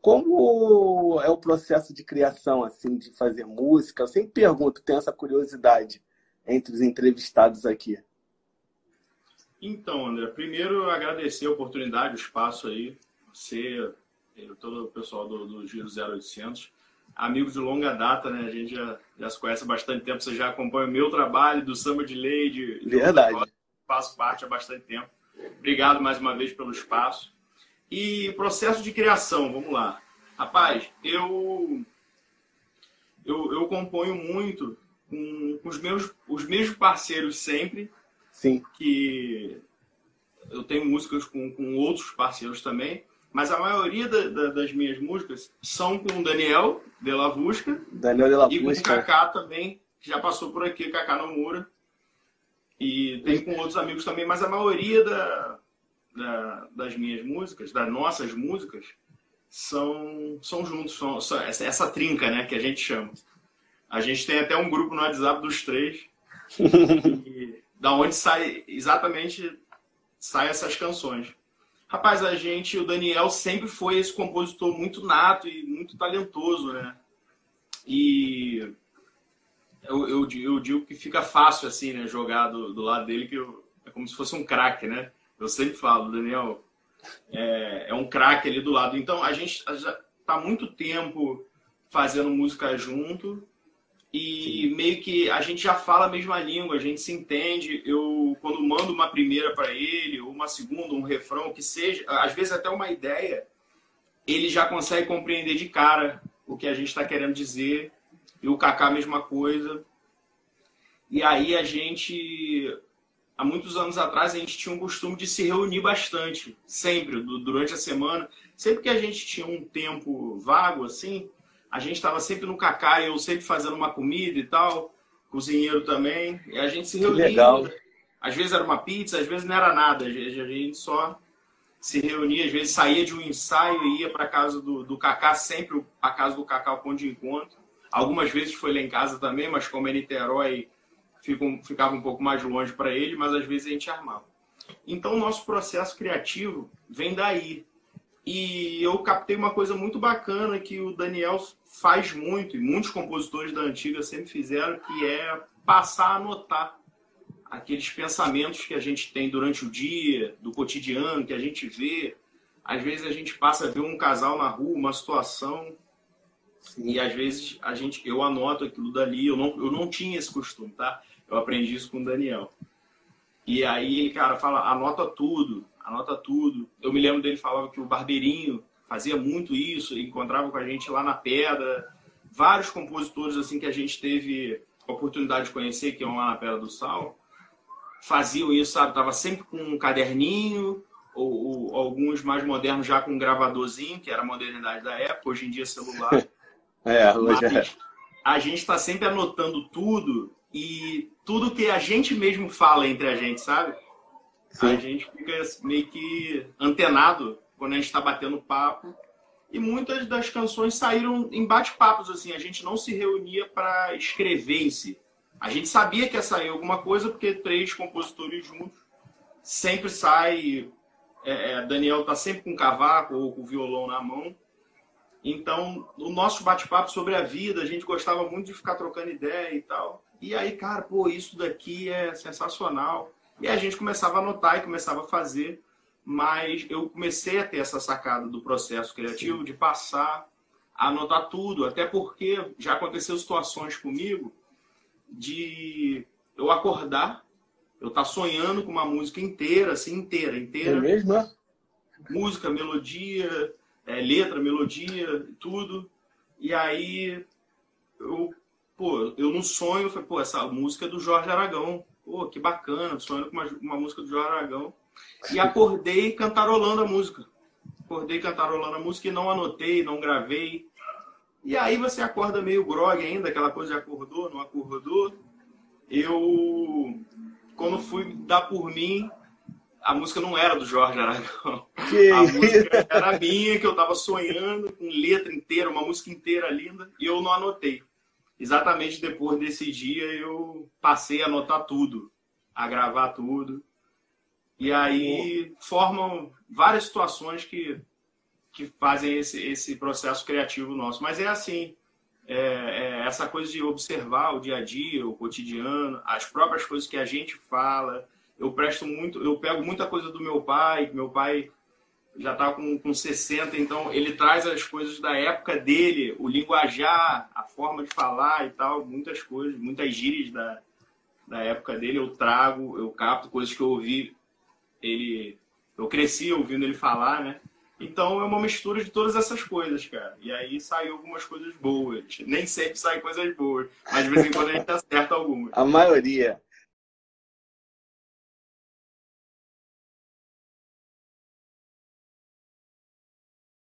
Como é o processo de criação, assim, de fazer música? Eu sempre pergunto, tenho essa curiosidade entre os entrevistados aqui. Então, André, primeiro agradecer a oportunidade, o espaço aí, você, todo o pessoal do Giro 0800, amigo de longa data, né? A gente já se conhece há bastante tempo, você já acompanha o meu trabalho, do Samba de Lei, de outros Verdade. projetos, faço parte há bastante tempo. Obrigado mais uma vez pelo espaço. E processo de criação, vamos lá. Rapaz, eu componho muito com os mesmos parceiros sempre, Sim. que eu tenho músicas com outros parceiros também, mas a maioria das minhas músicas são com o Daniel Delavusca Daniel de la e com o Fusca. Kaká também, que já passou por aqui, Kaká Nomura. E tem com outros amigos também, mas a maioria das minhas músicas, das nossas músicas, são juntos, são essa trinca, né, que a gente chama. A gente tem até um grupo no WhatsApp dos três, da onde sai essas canções. Rapaz, o Daniel sempre foi esse compositor muito nato e muito talentoso, né? E eu digo que fica fácil, assim, né, jogar do lado dele, é como se fosse um craque, né? Eu sempre falo, Daniel é um craque ali do lado. Então, a gente já tá há muito tempo fazendo música junto e meio que a gente já fala a mesma língua, a gente se entende. Eu, quando mando uma primeira para ele, ou uma segunda, um refrão, que seja, às vezes até uma ideia, ele já consegue compreender de cara o que a gente está querendo dizer. E o Kaká, a mesma coisa. E aí há muitos anos atrás, a gente tinha um costume de se reunir bastante, sempre, durante a semana. Sempre que a gente tinha um tempo vago, assim, a gente estava sempre no Kaká, eu sempre fazendo uma comida e tal, cozinheiro também, e a gente se Que reunia. legal. Às vezes era uma pizza, às vezes não era nada, a gente só se reunia, às vezes saía de um ensaio e ia para a casa do Kaká, sempre a casa do Kaká, o ponto de encontro. Algumas vezes foi lá em casa também, mas como é Niterói, ficava um pouco mais longe para ele, mas às vezes a gente armava. Então, o nosso processo criativo vem daí. E eu captei uma coisa muito bacana que o Daniel faz muito, e muitos compositores da antiga sempre fizeram, que é passar a anotar aqueles pensamentos que a gente tem durante o dia, do cotidiano, que a gente vê. Às vezes a gente passa a ver um casal na rua, uma situação, e às vezes eu anoto aquilo dali. Eu não tinha esse costume, tá? Eu aprendi isso com o Daniel. E aí ele, cara, fala, anota tudo, anota tudo. Eu me lembro dele falava que o Barbeirinho fazia muito isso, encontrava com a gente lá na Pedra. Vários compositores assim que a gente teve a oportunidade de conhecer, que iam lá na Pedra do Sal, faziam isso, sabe? Tava sempre com um caderninho, ou alguns mais modernos já com um gravadorzinho, que era a modernidade da época, hoje em dia celular. Hoje é. Mas a gente está sempre anotando tudo e tudo que a gente mesmo fala entre a gente, sabe? Sim. A gente fica meio que antenado quando a gente está batendo papo. E muitas das canções saíram em bate-papos, assim. A gente não se reunia para escrever em si. A gente sabia que ia sair alguma coisa, porque três compositores juntos sempre sai. Daniel tá sempre com o cavaco ou com o violão na mão. Então, o nosso bate-papo sobre a vida, a gente gostava muito de ficar trocando ideia e tal. E aí, cara, pô, isso daqui é sensacional. E a gente começava a anotar e começava a fazer. Mas eu comecei a ter essa sacada do processo criativo, de passar a anotar tudo. Até porque já aconteceu situações comigo de eu acordar, eu estar sonhando com uma música inteira, assim, inteira. É mesmo? Música, melodia, letra, melodia, tudo. E aí, eu no sonho, falei, essa música é do Jorge Aragão. Pô, que bacana, sonhando com uma música do Jorge Aragão. E acordei cantarolando a música. Acordei cantarolando a música e não anotei, não gravei. E aí você acorda meio grogue ainda, aquela coisa de acordou, não acordou. Quando fui dar por mim, a música não era do Jorge Aragão. A música era minha, que eu estava sonhando, com letra inteira, uma música inteira linda, e eu não anotei. Exatamente depois desse dia, eu passei a anotar tudo, a gravar tudo. E aí formam várias situações que que fazem esse processo criativo nosso. Mas é assim, essa coisa de observar o dia a dia, o cotidiano, as próprias coisas que a gente fala. Eu pego muita coisa do meu pai já está com 60, então ele traz as coisas da época dele, o linguajar, a forma de falar e tal, muitas coisas, muitas gírias da época dele eu capto coisas que eu ouvi, eu cresci ouvindo ele falar, né? Então é uma mistura de todas essas coisas, cara. E aí saiu algumas coisas boas. Nem sempre saem coisas boas, mas de vez em quando a gente acerta algumas. A maioria.